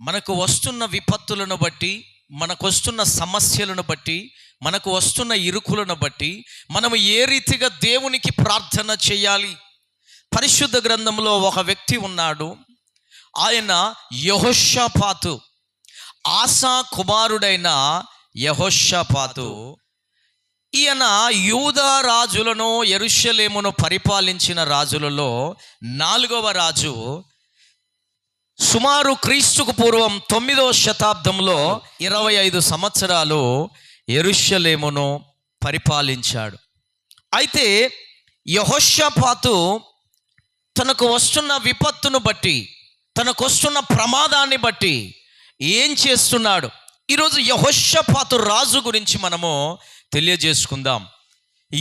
మనకు వస్తున్న విపత్తులను బట్టి, మనకు వస్తున్న సమస్యలను బట్టి, మనకు వస్తున్న ఇరుకులను బట్టి మనము ఏ రీతిగా దేవునికి ప్రార్థన చేయాలి? పరిశుద్ధ గ్రంథంలో ఒక వ్యక్తి ఉన్నాడు. ఆయన యెహోషాపాతు, ఆసా కుమారుడైన యెహోషాపాతు. ఈయన యూదా రాజులను, యెరూషలేమును పరిపాలించిన రాజులలో 4వ రాజు. సుమారు క్రీస్తుకు పూర్వం 9వ శతాబ్దంలో 25 సంవత్సరాలు యెరూషలేమును పరిపాలించాడు. అయితే యెహోషాపాతు తనకు వస్తున్న విపత్తును బట్టి, తనకు వస్తున్న ప్రమాదాన్ని బట్టి ఏం చేస్తున్నాడు? ఈరోజు యెహోషాపాతు రాజు గురించి మనము తెలియజేసుకుందాం.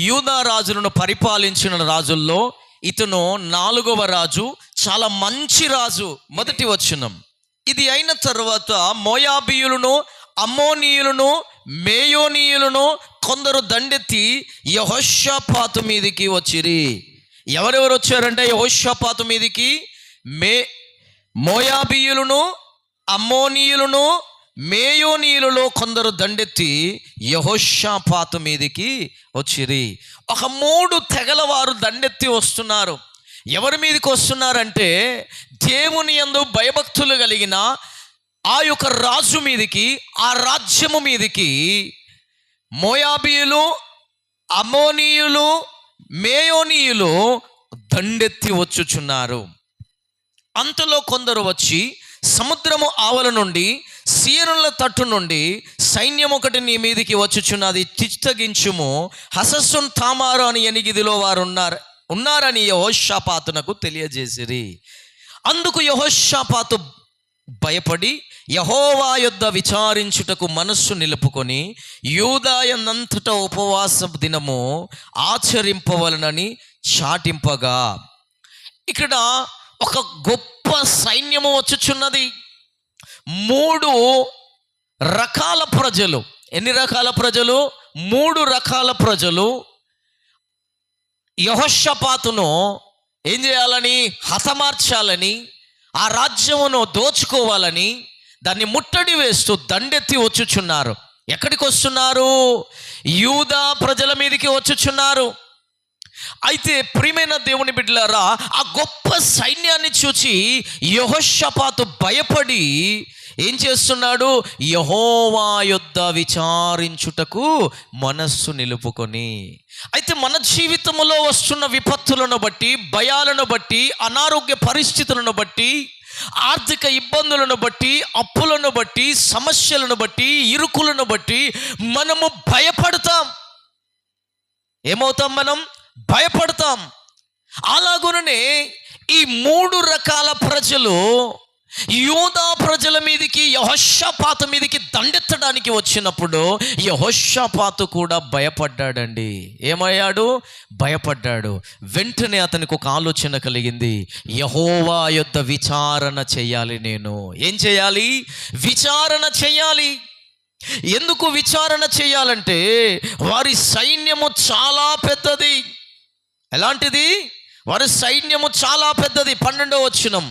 యూదా రాజులను పరిపాలించిన రాజుల్లో ఇతను 4వ రాజు, చాలా మంచి రాజు. మొదటి వచనం: ఇది అయిన తర్వాత మోయాబీయులను, అమ్మోనీయులను, మేయోనీయులను కొందరు దండెత్తి యెహోషాపాతు మీదికి వచ్చిరి. ఎవరెవరు వచ్చారంటే యెహోషాపాతు మీదికి మోయాబీయులను, అమ్మోనీయులను, మేయోనీయులలో కొందరు దండెత్తి యెహోషాపాతు మీదికి వచ్చిరి. ఒక 3 తెగల వారు దండెత్తి వస్తున్నారు. ఎవరి మీదకి వస్తున్నారంటే దేవుని యందు భయభక్తులు కలిగిన ఆ యొక్క రాజు మీదికి, ఆ రాజ్యము మీదికి మోయాబీయులు, అమ్మోనీయులు, మేయోనీయులు దండెత్తి వచ్చుచున్నారు. అంతలో కొందరు వచ్చి సముద్రము ఆవల నుండి, సీనుల తట్టు నుండి సైన్యం ఒకటి నీ మీదికి వచ్చుచున్నది, చిత్తగించుము, హసస్సున్ తామారు అని ఎనిగిదిలో వారు ఉన్నారని యెహోషాపాతునకు తెలియజేసిరి. అందుకు యెహోషాపాతు భయపడి యెహోవా యొద్ద విచారించుటకు మనస్సు నిలుపుకొని యూదాయందంతటా ఉపవాస దినము ఆచరింపవలనని చాటింపగా, ఇక్కడ ఒక గొప్ప సైన్యము వచ్చుచున్నది. 3 రకాల ప్రజలు. ఎన్ని రకాల ప్రజలు? 3 రకాల ప్రజలు యెహోషాపాతును ఏం చేయాలని? హతమార్చాలని, ఆ రాజ్యమును దోచుకోవాలని, దాన్ని ముట్టడి వేస్తూ దండెత్తి వచ్చుచున్నారు. ఎక్కడికి వస్తున్నారు? యూదా ప్రజల మీదకి వచ్చుచున్నారు. అయితే ప్రియమైన దేవుని బిడ్డలారా, ఆ గొప్ప సైన్యాన్ని చూచి యెహోషాపాతు భయపడి ఏం చేస్తున్నాడు? యెహోవా యొద్ద విచారించుటకు మనస్సు నిలుపుకొని. అయితే మన జీవితంలో వస్తున్న విపత్తులను బట్టి, భయాలను బట్టి, అనారోగ్య పరిస్థితులను బట్టి, ఆర్థిక ఇబ్బందులను బట్టి, అప్పులను బట్టి, సమస్యలను బట్టి, ఇరుకులను బట్టి మనము భయపడతాం. ఏమవుతాం? మనం భయపడతాం. అలాగుననే ఈ 3 రకాల ప్రజలు యూదా ప్రజల మీదకి, యెహోషాపాతు మీదకి దండెత్తడానికి వచ్చినప్పుడు యెహోషాపాతు కూడా భయపడ్డాడండి. ఏమయ్యాడు? భయపడ్డాడు. వెంటనే అతనికి ఒక ఆలోచన కలిగింది. యెహోవా యొద్ద విచారణ చేయాలి. నేను ఏం చేయాలి? విచారణ చేయాలి. ఎందుకు విచారణ చేయాలంటే వారి సైన్యము చాలా పెద్దది. ఎలాంటిది? వారి సైన్యము చాలా పెద్దది. 12వ వచనం: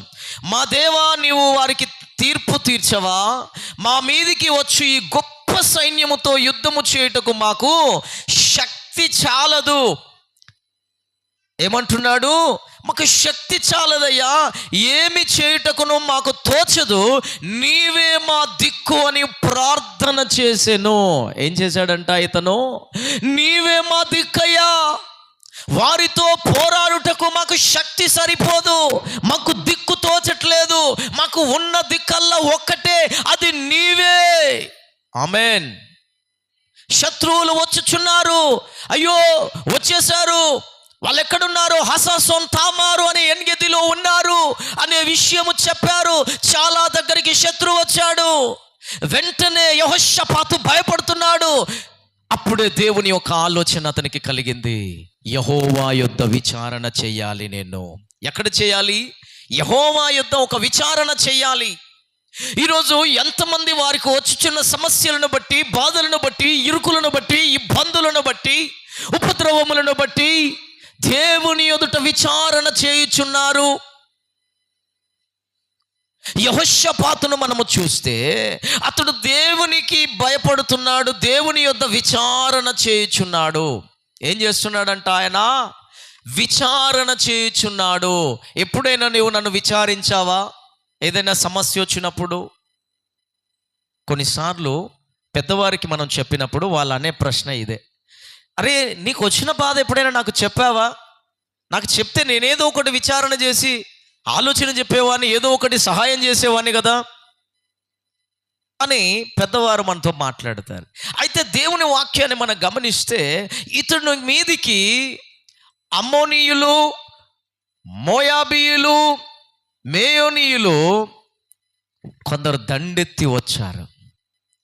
మా దేవా, నీవు వారికి తీర్పు తీర్చవా? మా మీదికి వచ్చి ఈ గొప్ప సైన్యముతో యుద్ధము చేయుటకు మాకు శక్తి చాలదు. ఏమంటున్నాడు? మాకు శక్తి చాలదయ్యా, ఏమి చేయుటకును మాకు తోచదు, నీవే మా దిక్కు అని ప్రార్థన చేసెను. ఏం చేశాడంట ఇతను? నీవే మా దిక్కయ్యా, వారితో పోరాడుటకు మాకు శక్తి సరిపోదు, మాకు దిక్కు తోచట్లేదు, మాకు ఉన్న దిక్కల్లా ఒక్కటే, అది నీవే. ఆమేన్. శత్రువులు వచ్చుచున్నారు, అయ్యో వచ్చేసారు, వాళ్ళు ఎక్కడున్నారు? హససోన్ తామారు అనే ఎన్గెదిలో ఉన్నారు అనే విషయము చెప్పారు. చాలా దగ్గరికి శత్రువు వచ్చాడు. వెంటనే యెహోషాపాతు భయపడుతున్నాడు. అప్పుడే దేవుని యొక్క ఆలోచన అతనికి కలిగింది. యెహోవా యొద్ద విచారణ చేయాలి. నేను ఎక్కడ చేయాలి? యెహోవా యొద్ద ఒక విచారణ చేయాలి. ఈరోజు ఎంతమంది వారికి వచ్చుచున్న సమస్యలను బట్టి, బాధలను బట్టి, ఇరుకులను బట్టి, ఇబ్బందులను బట్టి, ఉపద్రవములను బట్టి దేవుని ఎదుట విచారణ చేయుచున్నారు. యెహోషాపాతును మనము చూస్తే అతడు దేవునికి భయపడుతున్నాడు, దేవుని యొద్ద విచారణ చేయుచున్నాడు. ఏం చేస్తున్నాడంట ఆయన? విచారణ చేయుచున్నాడు. ఎప్పుడైనా నువ్వు నన్ను విచారించావా? ఏదైనా సమస్య వచ్చినప్పుడు కొన్నిసార్లు పెద్దవారికి మనం చెప్పినప్పుడు వాళ్ళు అనే ప్రశ్న ఇదే, అరే నీకు వచ్చిన బాధ ఎప్పుడైనా నాకు చెప్పావా? నాకు చెప్తే నేనేదో ఒకటి విచారణ చేసి ఆలోచన చెప్పేవాడిని, ఏదో ఒకటి సహాయం చేసేవాడిని కదా అని పెద్దవారు మనతో మాట్లాడతారు. అయితే దేవుని వాక్యాన్ని మనం గమనిస్తే ఇతడు మీదికి అమ్మోనీయులు, మోయాబీయులు, మేయోనీయులు కొందరు దండెత్తి వచ్చారు.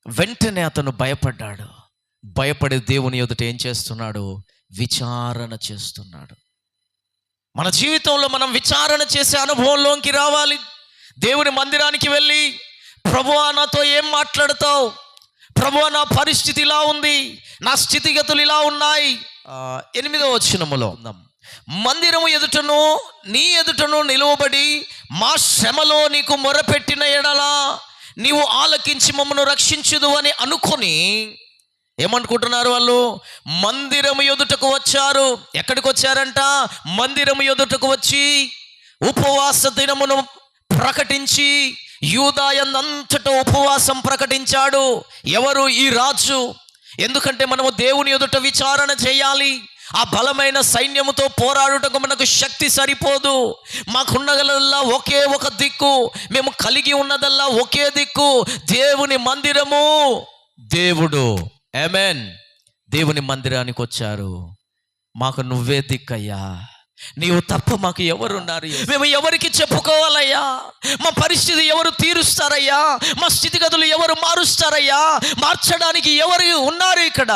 వెంటనే అతను భయపడ్డాడు. భయపడే దేవుని ఎదుట ఏం చేస్తున్నాడు? విచారణ చేస్తున్నాడు. మన జీవితంలో మనం విచారణ చేసే అనుభవంలోకి రావాలి. దేవుని మందిరానికి వెళ్ళి, ప్రభువా నాతో ఏం మాట్లాడతావు? ప్రభువా నా పరిస్థితి ఇలా ఉంది, నా స్థితిగతులు ఇలా ఉన్నాయి. 8వ వచనములో, మందిరము ఎదుటను నీ ఎదుటను నిలువబడి మా శ్రమలో నీకు మొరపెట్టిన ఎడలా నీవు ఆలకించి మమ్మను రక్షించుదు అని అనుకొని ఏమనుకుంటున్నారు వాళ్ళు? మందిరము ఎదుటకు వచ్చారు. ఎక్కడికి వచ్చారంట? మందిరము ఎదుటకు వచ్చి ఉపవాస దినమును ప్రకటించి, యూదాయందంతటా ఉపవాసం ప్రకటించాడు. ఎవరు? ఈ రాజు. ఎందుకంటే మనము దేవుని ఎదుట విచారణ చేయాలి. ఆ బలమైన సైన్యముతో పోరాడుటకు మనకు శక్తి సరిపోదు. మాకున్నదల్లా ఒకే ఒక దిక్కు, మేము కలిగి ఉన్నదల్లా ఒకే దిక్కు, దేవుని మందిరము, దేవుడు. ఆమేన్. దేవుని మందిరానికి వచ్చారు. మాకు నువ్వే దిక్కయ్యా, నీవు తప్ప మాకు ఎవరున్నారు? మేము ఎవరికి చెప్పుకోవాలయ్యా? మా పరిస్థితి ఎవరు తీరుస్తారయ్యా? మా స్థితిగతులు ఎవరు మారుస్తారయ్యా? మార్చడానికి ఎవరు ఉన్నారు ఇక్కడ?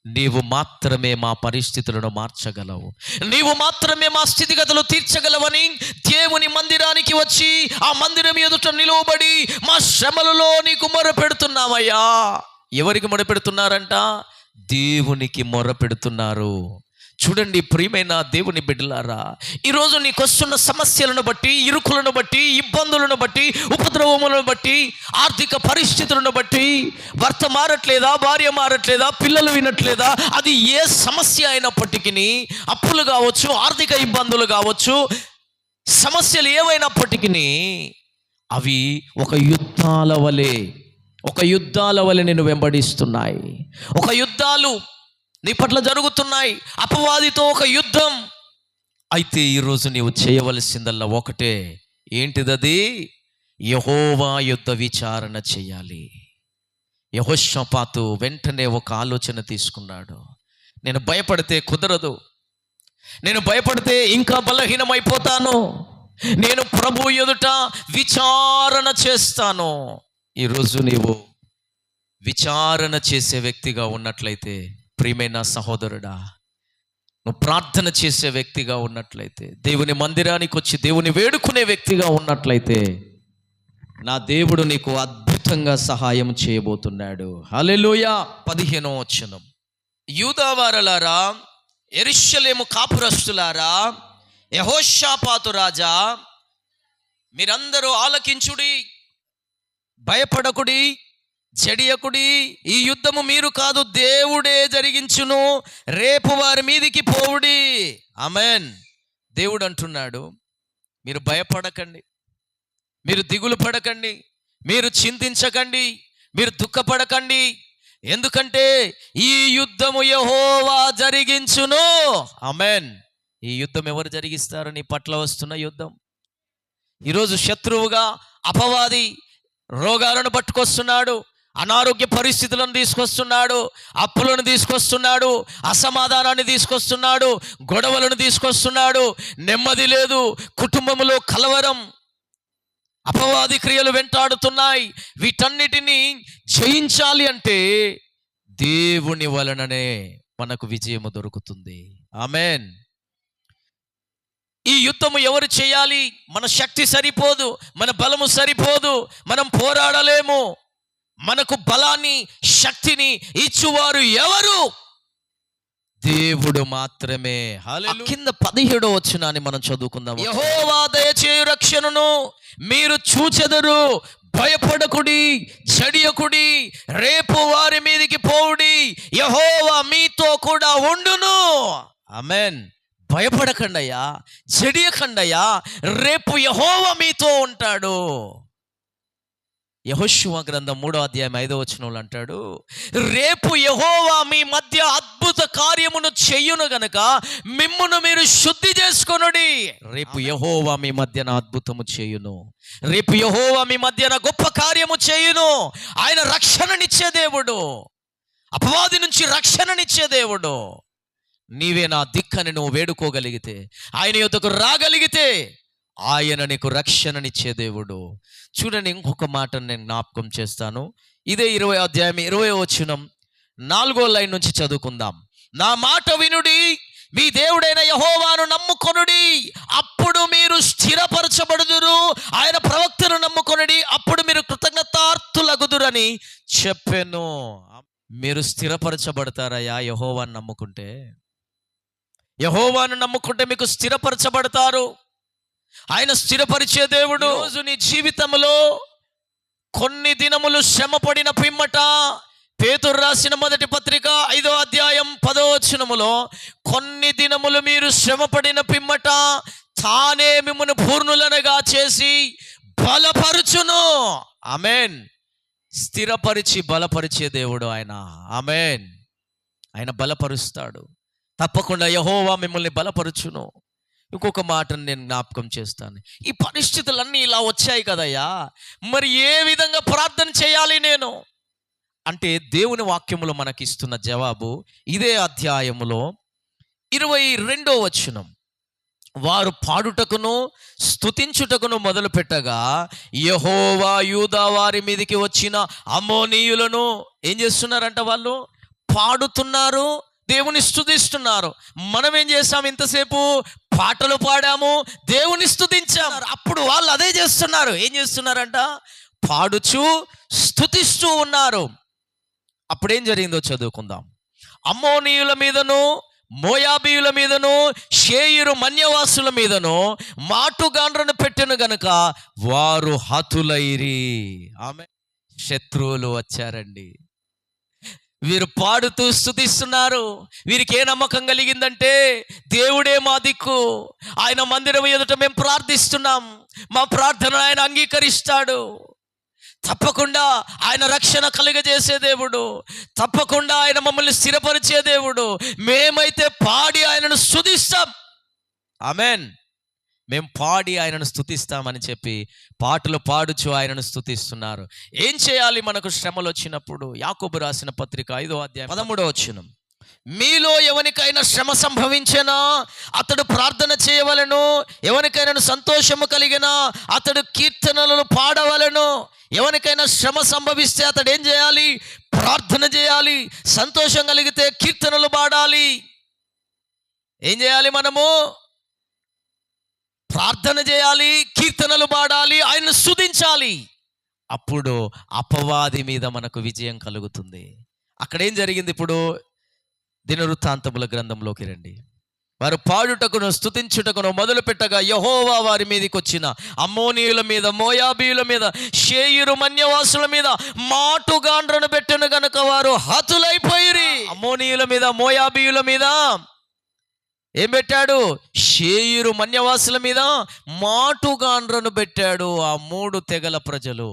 నీవు మాత్రమే మా పరిస్థితులను మార్చగలవు, నీవు మాత్రమే మా స్థితిగతులు తీర్చగలవని దేవుని మందిరానికి వచ్చి ఆ మందిరం ఎదుట నిలువబడి మా శ్రమలలో నీకు మొరపెడుతున్నామయ్యా. ఎవరికి మొరపెడుతున్నారంట? దేవునికి మొరపెడుతున్నారు. చూడండి ప్రియమైన దేవుని బిడ్డలారా, ఈరోజు నీకు వస్తున్న సమస్యలను బట్టి, ఇరుకులను బట్టి, ఇబ్బందులను బట్టి, ఉపద్రవములను బట్టి, ఆర్థిక పరిస్థితులను బట్టి, భర్త మారట్లేదా, భార్య మారట్లేదా, పిల్లలు వినట్లేదా, అది ఏ సమస్య అయినప్పటికీ, అప్పులు కావచ్చు, ఆర్థిక ఇబ్బందులు కావచ్చు, సమస్యలు ఏవైనప్పటికీ అవి ఒక యుద్ధాల వలె నేను వెంబడిస్తున్నాయి. ఒక యుద్ధాలు నీ పట్ల జరుగుతున్నాయి, అపవాదితో ఒక యుద్ధం. అయితే ఈరోజు నీవు చేయవలసిందల్లా ఒకటే. ఏంటిదది? యెహోవా యుద్ధ విచారణ చేయాలి. యెహోషాపాతు వెంటనే ఒక ఆలోచన తీసుకున్నాడు. నేను భయపడితే కుదరదు, నేను భయపడితే ఇంకా బలహీనమైపోతాను, నేను ప్రభు ఎదుట విచారణ చేస్తాను. ఈరోజు నీవు విచారణ చేసే వ్యక్తిగా ఉన్నట్లయితే, ప్రియమైన సహోదరుడా, నువ్వు ప్రార్థన చేసే వ్యక్తిగా ఉన్నట్లయితే, దేవుని మందిరానికి వచ్చి దేవుని వేడుకునే వ్యక్తిగా ఉన్నట్లయితే, నా దేవుడు నీకు అద్భుతంగా సహాయం చేయబోతున్నాడు. హల్లెలూయా. 15వ వచనం, యూదావారలారా, యెరూషలేము కాపురస్తులారా, యెహోషాపాతు రాజా, మీరందరూ ఆలకించుడి, భయపడకుడి, చెడియకుడి. ఈ యుద్ధము మీరు కాదు, దేవుడే జరిగించును. రేపు వారి మీదికి పోవుడి. ఆమేన్. దేవుడు అంటున్నాడు, మీరు భయపడకండి, మీరు దిగులు పడకండి, మీరు చింతించకండి, మీరు దుఃఖపడకండి. ఎందుకంటే ఈ యుద్ధము యెహోవా జరిగించును. ఆమేన్. ఈ యుద్ధం ఎవరు జరిగిస్తారు? నీ పట్ల వస్తున్న యుద్ధం. ఈరోజు శత్రువుగా అపవాది రోగాలను పట్టుకొస్తున్నాడు, అనారోగ్య పరిస్థితులను తీసుకొస్తున్నాడు, అప్పులను తీసుకొస్తున్నాడు, అసమాధానాన్ని తీసుకొస్తున్నాడు, గొడవలను తీసుకొస్తున్నాడు, నెమ్మది లేదు, కుటుంబంలో కలవరం, అపవాది క్రియలు వెంటాడుతున్నాయి. వీటన్నిటినీ జయించాలి అంటే దేవుని వలననే మనకు విజయము దొరుకుతుంది. ఆమేన్. ఈ యుద్ధము ఎవరు చేయాలి? మన శక్తి సరిపోదు, మన బలము సరిపోదు, మనం పోరాడలేము. మనకు బలాన్ని, శక్తిని ఇచ్చువారు ఎవరు? దేవుడు మాత్రమే. కింద 17వ వచనాన్ని మనం చదువుకుందాం. యెహోవా దయచేయు రక్షణను మీరు చూచెదరు, భయపడకుడి, జడియకుడి, రేపు వారి మీదికి పోవుడి, యెహోవా మీతో కూడా ఉండును. ఆమేన్. భయపడకండయ్యా, జడియకండయ్యా, రేపు యెహోవా మీతో ఉంటాడు. యెహోషువ గ్రంథం 3వ అధ్యాయం 5వ వచనంలో అంటాడు, రేపు యెహోవా మీ మధ్య అద్భుత కార్యమును చెయ్యును గనుక మిమ్మును మీరు శుద్ధి చేసుకొనుడి. రేపు యెహోవా మీ మధ్యన అద్భుతము చేయును, రేపు యెహోవా మీ మధ్యన గొప్ప కార్యము చేయును. ఆయన రక్షణనిచ్చే దేవుడు, అపవాది నుంచి రక్షణనిచ్చే దేవుడు. నీవే నా దిక్కని నువ్వు వేడుకోగలిగితే, ఆయన యొద్దకు రాగలిగితే ఆయన నీకు రక్షణనిచ్చే దేవుడు. చూడండి, ఇంకొక మాటను నేను జ్ఞాపకం చేస్తాను. ఇదే 20వ అధ్యాయం 20వ వచనం 4వ లైన్ నుంచి చదువుకుందాం. నా మాట వినుడి, మీ దేవుడైన యెహోవాను నమ్ముకొనుడి, అప్పుడు మీరు స్థిరపరచబడుదురు. ఆయన ప్రవక్తను నమ్ముకొనుడి, అప్పుడు మీరు కృతజ్ఞతార్థులగుదురని చెప్పెను. మీరు స్థిరపరచబడతారయ్యా యెహోవాను నమ్ముకుంటే. యెహోవాను నమ్ముకుంటే మీకు స్థిరపరచబడతారు. ఆయన స్థిరపరిచే దేవుడు. రోజు నీ జీవితంలో కొన్ని దినములు శ్రమ పడిన పిమ్మట, పేతురు రాసిన మొదటి పత్రిక 5వ అధ్యాయం 10వ వచనములో, కొన్ని దినములు మీరు శ్రమ పడిన పిమ్మట తానే మిమ్మును పూర్ణులనుగా చేసి బలపరుచును. ఆమేన్. స్థిరపరిచి బలపరిచే దేవుడు ఆయన. ఆమేన్. ఆయన బలపరుస్తాడు. తప్పకుండా యెహోవా మిమ్మల్ని బలపరుచును. ఇంకొక మాటను నేను జ్ఞాపకం చేస్తాను. ఈ పరిస్థితులన్నీ ఇలా వచ్చాయి కదయ్యా, మరి ఏ విధంగా ప్రార్థన చేయాలి నేను అంటే, దేవుని వాక్యములో మనకి ఇస్తున్న జవాబు ఇదే అధ్యాయములో 22వ వచనం. వారు పాడుటకును స్తుతించుటకును మొదలు పెట్టగా యెహోవా యూదా వారి మీదికి వచ్చిన అమ్మోనీయులను ఏం చేస్తున్నారంట? వాళ్ళు పాడుతున్నారు, దేవుని స్తుతిస్తున్నారు. మనం ఏం చేస్తాం? ఇంతసేపు పాటలు పాడాము, దేవుని స్తుతించాము. అప్పుడు వాళ్ళు అదే చేస్తున్నారు. ఏం చేస్తున్నారంట? పాడుచు స్తుతిస్తూ ఉన్నారు. అప్పుడేం జరిగిందో చదువుకుందాం. అమ్మోనీయుల మీదను, మోయాబీయుల మీదను, షేయిరు మన్యవాసుల మీదను మాటుగాండ్రను పెట్టెను గనుక వారు హతులైరి. ఆమె శత్రువులు వచ్చారండి. వీరు పాడుతూ స్తుతిస్తున్నారు. వీరికి ఏ నమ్మకం కలిగిందంటే, దేవుడే మా దిక్కు, ఆయన మందిరం ఎదుట మేము ప్రార్థిస్తున్నాం, మా ప్రార్థన ఆయన అంగీకరిస్తాడు, తప్పకుండా ఆయన రక్షణ కలుగజేసే దేవుడు, తప్పకుండా ఆయన మమ్మల్ని స్థిరపరిచే దేవుడు, మేమైతే పాడి ఆయనను స్తుతిస్తాం. ఆమేన్. మేము పాడి ఆయనను స్తుతిస్తామని చెప్పి పాటలు పాడుచు ఆయనను స్తుతిస్తున్నారు. ఏం చేయాలి మనకు శ్రమలు వచ్చినప్పుడు? యాకోబు రాసిన పత్రిక 5వ అధ్యాయం 13వ వచనం. మీలో ఎవరికైనా శ్రమ సంభవించినా అతడు ప్రార్థన చేయవలెను, ఎవరికైనా సంతోషము కలిగినా అతడు కీర్తనలను పాడవలెను. ఎవరికైనా శ్రమ సంభవిస్తే అతడు ఏం చేయాలి? ప్రార్థన చేయాలి. సంతోషం కలిగితే కీర్తనలు పాడాలి. ఏం చేయాలి? మనము ప్రార్థన చేయాలి, కీర్తనలు పాడాలి, ఆయన్ని స్తుతించాలి. అప్పుడు అపవాది మీద మనకు విజయం కలుగుతుంది. అక్కడేం జరిగింది? ఇప్పుడు దినవృత్తాంతముల గ్రంథంలోకి రండి. వారు పాడుటకును స్తుతించుటకును మొదలు పెట్టగా యెహోవా వారి మీదకి వచ్చిన అమ్మోనీయుల మీద, మోయాబీయుల మీద, షేయిరు మన్యవాసుల మీద మాటుగాండ్రను పెట్టెను గనుక వారు హతులైపోయిరి. అమ్మోనీయుల మీద, మోయాబీయుల మీద ఏం పెట్టాడు? షేయిరు మన్యవాసుల మీద మాటుగాండ్రను పెట్టాడు. ఆ 3 తెగల ప్రజలు,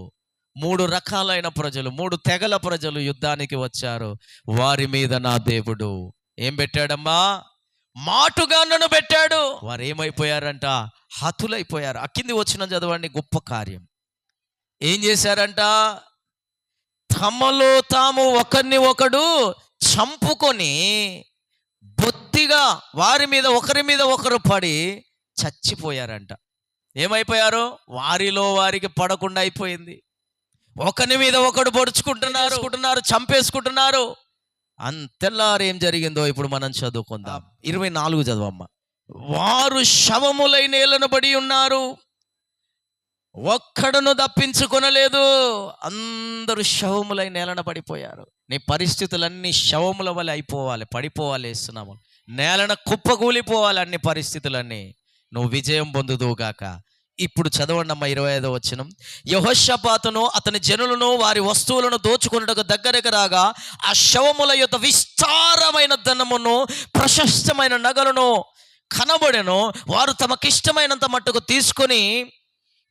3 రకాలైన ప్రజలు, 3 తెగల ప్రజలు యుద్ధానికి వచ్చారు. వారి మీద నా దేవుడు ఏం పెట్టాడమ్మా? మాటుగాండ్రను పెట్టాడు. వారు ఏమైపోయారంట? హతులైపోయారు. కింది వచ్చిన చదవండి. గొప్ప కార్యం ఏం చేశారంట? తమలో తాము ఒకరిని ఒకడు చంపుకొని బొత్తిగా వారి మీద ఒకరి మీద ఒకరు పడి చచ్చిపోయారంట. ఏమైపోయారు? వారిలో వారికి పడకుండా అయిపోయింది. ఒకరి మీద ఒకడు పొడుచుకుంటున్నారు, చంపేసుకుంటున్నారు. అంతెల్లారు ఏం జరిగిందో ఇప్పుడు మనం చదువుకుందాం. 24 చదవమ్మ. వారు శవములై నేలను పడి ఉన్నారు, ఒక్కడును తప్పించుకొనలేదు. అందరూ శవములై నేలన పడిపోయారు. నీ పరిస్థితులన్నీ శవముల వలె అయిపోవాలి, పడిపోవాలి, వేస్తున్నాము నేలన కుప్పకూలిపోవాలి అన్ని పరిస్థితులన్నీ, నువ్వు విజయం పొందుదువుగాక. ఇప్పుడు చదవండి అమ్మ 25వ వచనం. యెహోషాపాతును అతని జనులను వారి వస్తువులను దోచుకొనుటకు దగ్గరకు రాగా ఆ శవముల యొద్ద విస్తారమైన ధనమును ప్రశస్తమైన నగలను కనబడెను. వారు తమకిష్టమైనంత మట్టుకు తీసుకొని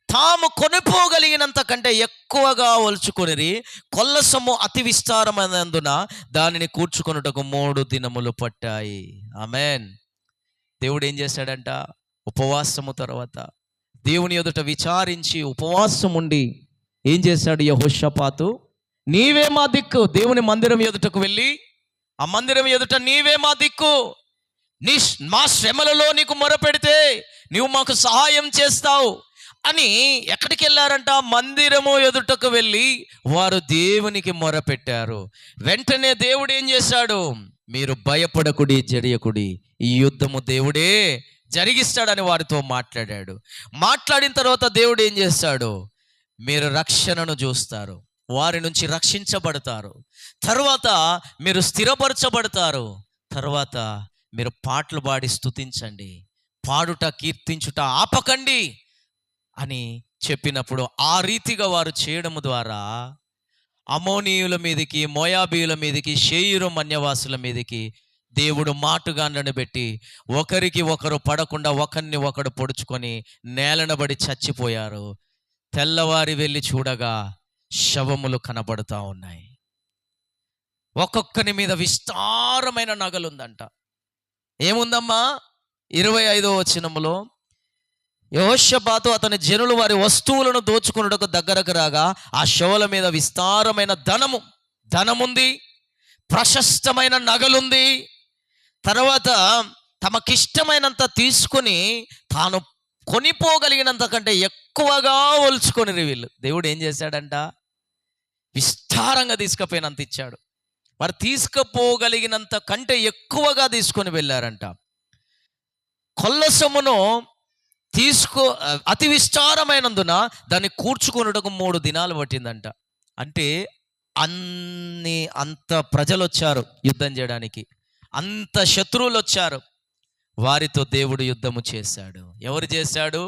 తాము కొనిపోగలిగినంత కంటే ఎక్కువగా ఒలుచుకొనిరి. కొల్ల సొమ్ము అతి విస్తారమైనందున దానిని కూర్చుకొనుటకు 3 దినములు పట్టాయి. ఆమేన్. దేవుడు ఏం చేశాడంట? ఉపవాసము తర్వాత దేవుని ఎదుట విచారించి ఉపవాసం ఉండి ఏం చేశాడు యెహోషాపాతు? నీవే మా దిక్కు. దేవుని మందిరం ఎదుటకు వెళ్ళి ఆ మందిరం ఎదుట నీవే మా దిక్కు, మా శ్రమలలో నీకు మొరపెడితే నీవు మాకు సహాయం చేస్తావు అని ఎక్కడికి వెళ్ళారంట? మందిరము ఎదుటకు వెళ్ళి వారు దేవునికి మొరపెట్టారు. వెంటనే దేవుడు ఏం చేశాడు? మీరు భయపడకుడి, జడియకుడి, ఈ యుద్ధము దేవుడే జరిగిస్తాడని వారితో మాట్లాడాడు. మాట్లాడిన తర్వాత దేవుడు ఏం చేస్తాడు? మీరు రక్షణను చూస్తారు, వారి నుంచి రక్షించబడతారు, తర్వాత మీరు స్థిరపరచబడతారు, తర్వాత మీరు పాటలు పాడి స్తుతించండి, పాడుట కీర్తించుట ఆపకండి అని చెప్పినప్పుడు ఆ రీతిగా వారు చేయడం ద్వారా అమోనీయుల మీదకి, మోయాబీయుల మీదకి, షేయిరు మన్యవాసుల మీదకి దేవుడు మాటుగాండ్లను పెట్టి ఒకరికి ఒకరు పడకుండా ఒకరిని ఒకడు పొడుచుకొని నేలనబడి చచ్చిపోయారు. తెల్లవారి వెళ్ళి చూడగా శవములు కనబడుతూ ఉన్నాయి. ఒక్కొక్కని మీద విస్తారమైన నగలుందంట. ఏముందమ్మా? 25వ వచనములో యెహోషాపాతు అతని జనులు వారి వస్తువులను దోచుకొనుటకు దగ్గరకు రాగా ఆ శవల మీద విస్తారమైన ధనముంది, ప్రశస్తమైన నగలుంది. తర్వాత తమకిష్టమైనంత తీసుకొని తాను కొనిపోగలిగినంత కంటే ఎక్కువగా ఒలుచుకొని వీళ్ళు. దేవుడు ఏం చేశాడంట? విస్తారంగా తీసుకుపోయినంత ఇచ్చాడు. వారు తీసుకుపోగలిగినంత కంటే ఎక్కువగా తీసుకొని వెళ్ళారంట. కొల్ల సొమ్మును అతి విస్తారమైనందున దాన్ని కూర్చుకొనుటకు 3 దినాలు పట్టిందంట. అంటే అంత ప్రజలు వచ్చారు యుద్ధం చేయడానికి, అంత శత్రువులు వచ్చారు. వారితో దేవుడు యుద్ధము చేశాడు. ఎవరు చేశాడు?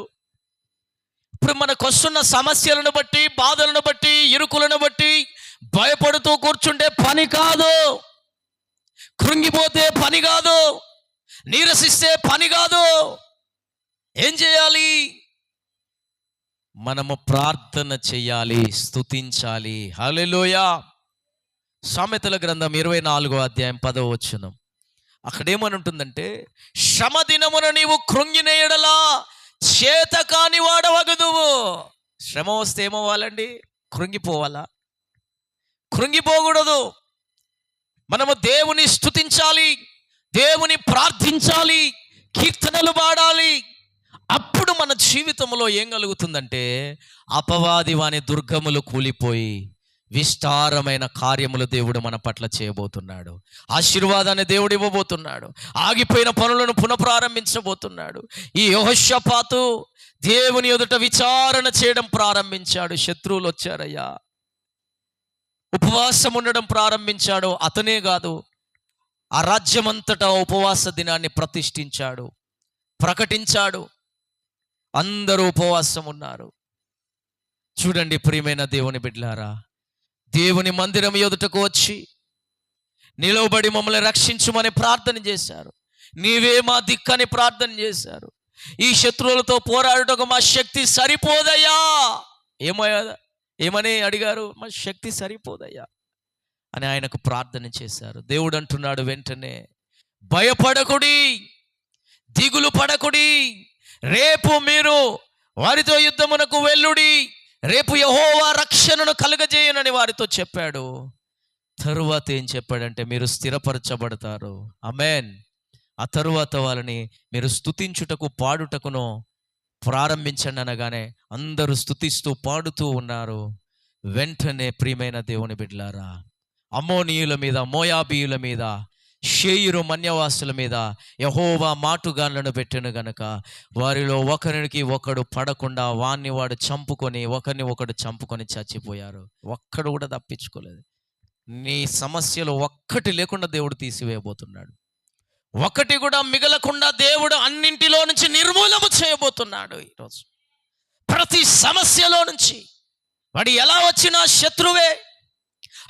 ఇప్పుడు మనకు వస్తున్న సమస్యలను బట్టి, బాధలను బట్టి, ఇరుకులను బట్టి భయపడుతూ కూర్చుంటే పని కాదు, కృంగిపోతే పని కాదు, నీరసిస్తే పని కాదు. ఏం చేయాలి? మనము ప్రార్థన చేయాలి, స్తుతించాలి. హల్లెలూయా. సామెతల గ్రంథం 24వ అధ్యాయం 10వ వచనం. అక్కడేమని ఉంటుందంటే, శ్రమ దినమున నీవు కృంగిన ఎడలా చేత కాని వాడవగదువు. శ్రమ వస్తే ఏమవ్వాలండి? కృంగిపోవాలా? కృంగిపోకూడదు. మనము దేవుని స్తుతించాలి, దేవుని ప్రార్థించాలి, కీర్తనలు పాడాలి. అప్పుడు మన జీవితంలో ఏం కలుగుతుందంటే అపవాది వాని దుర్గములు కూలిపోయి విస్తారమైన కార్యములు దేవుడు మన పట్ల చేయబోతున్నాడు. ఆశీర్వాదాన్ని దేవుడు ఇవ్వబోతున్నాడు. ఆగిపోయిన పనులను పునఃప్రారంభించబోతున్నాడు. ఈ యెహోషాపాతు దేవుని ఎదుట విచారణ చేయడం ప్రారంభించాడు. శత్రువులు వచ్చారయ్యా, ఉపవాసం ఉండడం ప్రారంభించాడు. అతనే కాదు, ఆ రాజ్యమంతటా ఉపవాస దినాన్ని ప్రతిష్ఠించాడు, ప్రకటించాడు. అందరూ ఉపవాసం ఉన్నారు. చూడండి ప్రియమైన దేవుని బిడ్డలారా, దేవుని మందిరం ఎదుటకు వచ్చి నిలవబడి మమ్మల్ని రక్షించుమని ప్రార్థన చేశారు. నీవే మా దిక్కని ప్రార్థన చేశారు. ఈ శత్రువులతో పోరాడుటకు మా శక్తి సరిపోదయ్యా. ఏమని అడిగారు? మా శక్తి సరిపోదయ్యా అని ఆయనకు ప్రార్థన చేశారు. దేవుడు అంటున్నాడు వెంటనే, భయపడకుడి, దిగులు పడకుడి, రేపు మీరు వారితో యుద్ధమునకు వెళ్ళుడి, రేపు యెహోవా రక్షణను కలుగజేయునని వారితో చెప్పాడు. తరువాత ఏం చెప్పాడంటే, మీరు స్థిరపరచబడతారు. ఆమేన్. ఆ తరువాత వాళ్ళని మీరు స్తుతించుటకు పాడుటకును ప్రారంభించండి అనగానే అందరూ స్తుతిస్తూ పాడుతూ ఉన్నారు. వెంటనే ప్రియమైన దేవుని బిడ్డలారా, అమ్మోనీయుల మీద, మోయాబీయుల మీద, షేయిరు మన్యవాసుల మీద యెహోవా మాటుగాళ్ళను పెట్టెను గనక వారిలో ఒకరికి ఒకడు పడకుండా ఒకరిని ఒకడు చంపుకొని చచ్చిపోయారు. ఒక్కడు కూడా తప్పించుకోలేదు. నీ సమస్యలు ఒక్కటి లేకుండా దేవుడు తీసివేయబోతున్నాడు. ఒకటి కూడా మిగలకుండా దేవుడు అన్నింటిలో నుంచి నిర్మూలన చేయబోతున్నాడు. ఈరోజు ప్రతి సమస్యలో నుంచి వాడు ఎలా వచ్చినా శత్రువే,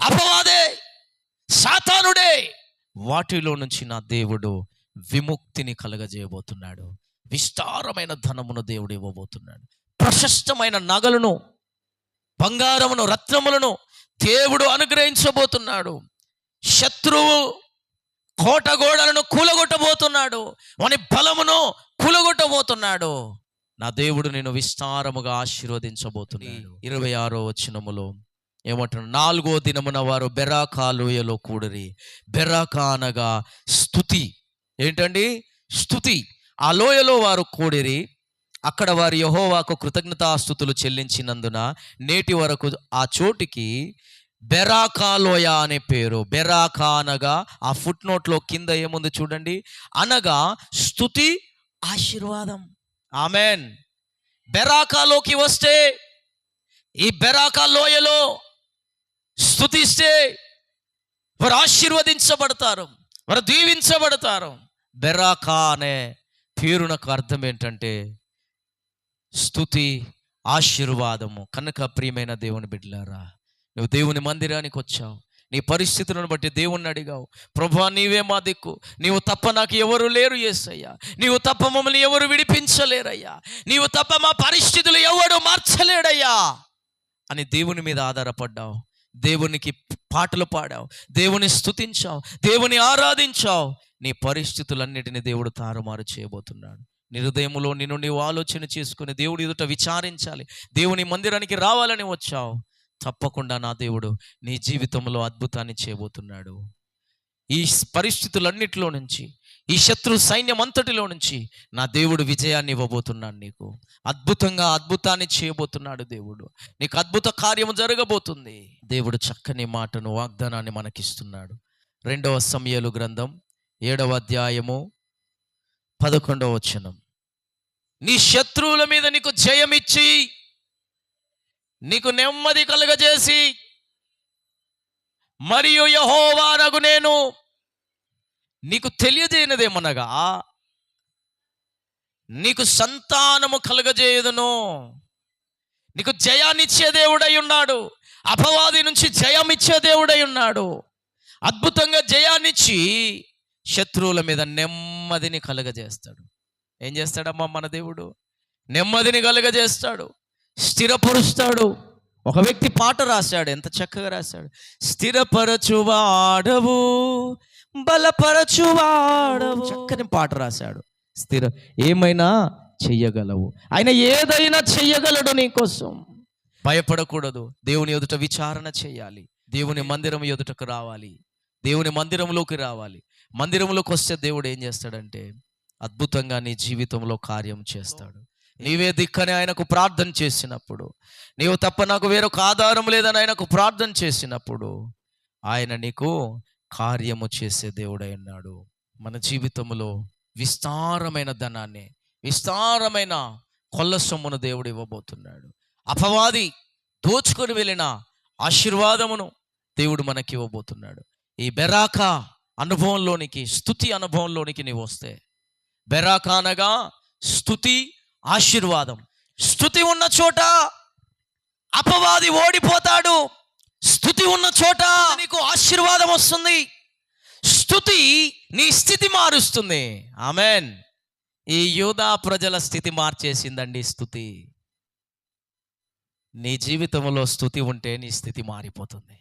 అపవాదే, సాతానుడే, వాటిలో నుంచి నా దేవుడు విముక్తిని కలగజేయబోతున్నాడు. విస్తారమైన ధనమును దేవుడు ఇవ్వబోతున్నాడు. ప్రశస్తమైన నగలను, బంగారమును, రత్నములను దేవుడు అనుగ్రహించబోతున్నాడు. శత్రువు కోట గోడలను కూలగొట్టబోతున్నాడు. వాని బలమును కూలగొట్టబోతున్నాడు. నా దేవుడు నేను విస్తారముగా ఆశీర్వదించబోతున్నాడు. 26వ వచనములో ఏమంటున్నాడు? 4వ దినమున వారు బెరాకా లోయలో కూడిరి. బెరాకా అనగా స్తుతి. ఏంటండి? స్తుతి. ఆ లోయలో వారు కూడిరి. అక్కడ వారు యెహోవాకు కృతజ్ఞతాస్తుతులు చెల్లించినందున నేటి వరకు ఆ చోటికి బెరాకా లోయ అనే పేరు. బెరాకా అనగా, ఆ ఫుట్ నోట్లో కింద ఏముంది చూడండి, అనగా స్తుతి, ఆశీర్వాదం. ఆమెన్. బెరాకాలోకి వస్తే, ఈ బెరాకా లోయలో స్తుతిస్తే వారు ఆశీర్వదించబడతారు, వారు దీవించబడతారు. బెరాకా అనే పేరునకు అర్థం ఏంటంటే స్తుతి, ఆశీర్వాదము. కనుక ప్రియమైన దేవుని బిడ్డలారా, నువ్వు దేవుని మందిరానికి వచ్చావు, నీ పరిస్థితులను బట్టి దేవుణ్ణి అడిగావు, ప్రభువా నీవే మా దిక్కు, నీవు తప్ప నాకు ఎవరు లేరు యేసయ్యా, నీవు తప్ప మమ్మల్ని ఎవరు విడిపించలేరయ్యా, నీవు తప్ప మా పరిస్థితులు ఎవడు మార్చలేడయ్యా అని దేవుని మీద ఆధారపడ్డావు. దేవునికి పాటలు పాడావు, దేవుని స్తుతించావు, దేవుని ఆరాధించావు. నీ పరిస్థితులన్నిటిని దేవుడు తారుమారు చేయబోతున్నాడు. నీ హృదయంలో నిన్ను నీవు ఆలోచన చేసుకుని దేవుడి ఎదుట విచారించాలి, దేవుని మందిరానికి రావాలని వచ్చావు. తప్పకుండా నా దేవుడు నీ జీవితంలో అద్భుతాన్ని చేయబోతున్నాడు. ఈ పరిస్థితులన్నిటిలో నుంచి, ఈ శత్రు సైన్యం అంతటిలో నుంచి నా దేవుడు విజయాన్ని ఇవ్వబోతున్నాడు. నీకు అద్భుతంగా అద్భుతాన్ని చేయబోతున్నాడు దేవుడు. నీకు అద్భుత కార్యము జరగబోతుంది. దేవుడు చక్కని మాటను, వాగ్దానాన్ని మనకిస్తున్నాడు. 2వ సమూయేలు గ్రంథం 7వ అధ్యాయము 11వ వచనం. నీ శత్రువుల మీద నీకు జయమిచ్చి, నీకు నెమ్మది కలుగజేసి, మరియు యెహోవానగు నేను నీకు తెలియజేయనిదేమనగా నీకు సంతానము కలుగజేయుదును. నీకు జయాన్నిచ్చే దేవుడై ఉన్నాడు. అపవాది నుంచి జయమిచ్చే దేవుడై ఉన్నాడు. అద్భుతంగా జయాన్నిచ్చి శత్రువుల మీద నెమ్మదిని కలుగజేస్తాడు. ఏం చేస్తాడమ్మా మన దేవుడు? నెమ్మదిని కలుగజేస్తాడు, స్థిరపరుస్తాడు. ఒక వ్యక్తి పాట రాశాడు, ఎంత చక్కగా రాశాడు. స్థిరపరచువాడవు, బలపరచువాడవు. చక్కని పాట రాశాడు. ఏమైనా చెయ్యగలవు, ఆయన ఏదైనా చెయ్యగలడు నీకోసం. భయపడకూడదు. దేవుని ఎదుట విచారణ చేయాలి. దేవుని మందిరం ఎదుటకు రావాలి. దేవుని మందిరంలోకి రావాలి. మందిరంలోకి వస్తే దేవుడు ఏం చేస్తాడంటే అద్భుతంగా నీ జీవితంలో కార్యం చేస్తాడు. నీవే దిక్కని ఆయనకు ప్రార్థన చేసినప్పుడు, నీవు తప్ప నాకు వేరొక ఆధారం లేదని ఆయనకు ప్రార్థన చేసినప్పుడు, ఆయన నీకు కార్యము చేసే దేవుడై ఉన్నాడు. మన జీవితంలో విస్తారమైన ధనాన్ని, విస్తారమైన కొల్ల సొమ్మును దేవుడు ఇవ్వబోతున్నాడు. అపవాది దోచుకొని వెళ్ళిన ఆశీర్వాదమును దేవుడు మనకి ఇవ్వబోతున్నాడు. ఈ బెరాకా అనుభవంలోనికి, స్తుతి అనుభవంలోనికి నీవు వస్తే, బెరాకా అనగా స్తుతి, ఆశీర్వాదం. స్తుతి ఉన్న చోట అపవాది ఓడిపోతాడు. స్తుతి ఉన్న చోట నీకు ఆశీర్వాదం వస్తుంది. స్తుతి నీ స్థితి మారుస్తుంది. ఆమెన్. ఈ యూదా ప్రజల స్థితి మార్చేసిందండి స్తుతి. నీ జీవితంలో స్తుతి ఉంటే నీ స్థితి మారిపోతుంది.